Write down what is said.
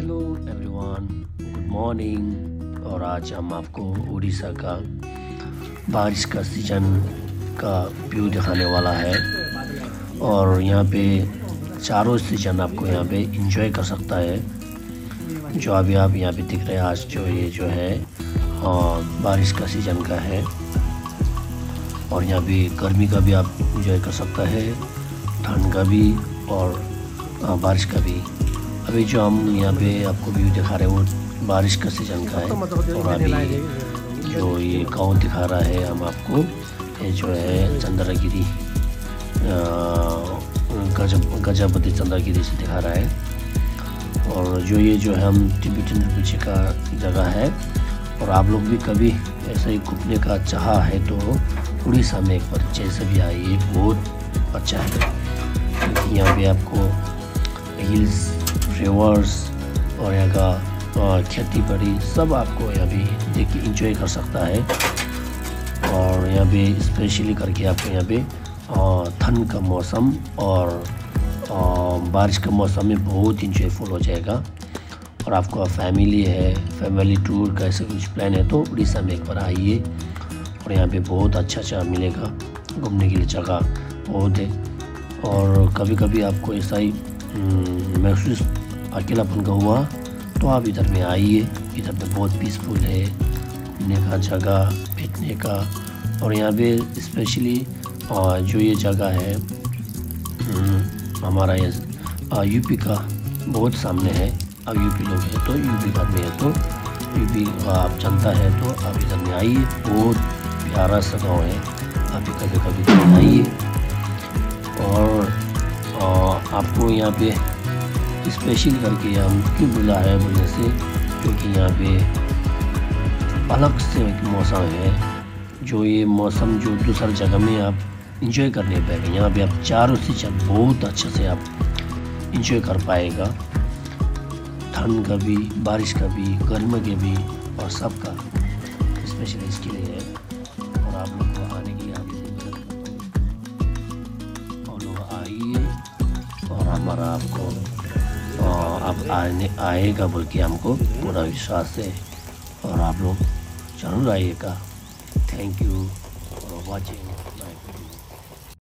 Hello everyone, good morning. और आज हम आपको उड़ीसा का बारिश का सीज़न का व्यू दिखाने वाला है। और यहाँ पे चारों सीज़न आपको यहाँ पे एंजॉय कर सकता है। जो अभी आप यहाँ पे दिख रहे हैं, आज जो है बारिश का सीज़न का है। और यहाँ पे गर्मी का भी आप एंजॉय कर सकता है, ठंड का भी और बारिश का भी। अभी जो हम यहाँ पे आपको व्यू दिखा रहे हैं वो बारिश का सीज़न का है। और अभी जो ये गाँव दिखा रहा है हम आपको, ये जो है चंद्रगिरी, गजपति चंद्रगिरी से दिखा रहा है। और जो है हम तिब्बती का जगह है। और आप लोग भी कभी ऐसे ही घूमने का चाहा है तो उड़ीसा में एक बार जैसे भी आइए, बहुत अच्छा है। यहाँ पे आपको हिल्स, रिवर्स और यहाँ का खेती बाड़ी सब आपको यहाँ पे देख के इंजॉय कर सकता है। और यहाँ पे स्पेशली करके आपको यहाँ पे ठंड का मौसम और बारिश का मौसम में बहुत इंजॉयफुल हो जाएगा। और आपको फैमिली टूर का ऐसा कुछ प्लान है तो उड़ीसा में एक बार आइए। और यहाँ पे बहुत अच्छा मिलेगा, घूमने के लिए जगह बहुत है। और कभी कभी आपको ऐसा ही महसूस अकेलापन का हुआ तो आप इधर में आइए। इधर पे बहुत पीसफुल है, घूमने का जगह, बैठने का। और यहाँ पे स्पेशली जो ये जगह है हमारा ये यूपी का बहुत सामने है। अब यूपी लोग हैं तो यूपी का में है तो यूपी आप जनता है तो आप इधर में आइए। बहुत प्यारा सा गाँव है, आप कभी आइए। और आपको यहाँ पे स्पेशल करके हम क्यों बुला है बोलने से, क्योंकि यहाँ पे अलग से एक मौसम है। जो ये मौसम जो दूसर जगह में आप इंजॉय करने पाएंगे, यहाँ पे आप चारों सीजन बहुत अच्छे से आप इंजॉय कर पाएगा। ठंड का भी, बारिश का भी, गर्मी के भी और सबका स्पेशल इसके लिए है। और आप लोग को आने के लिए आइए। और हमारा आपको आप आएगा बोल के हमको पूरा विश्वास है। और आप लोग जरूर आइएगा। Thank you for watching.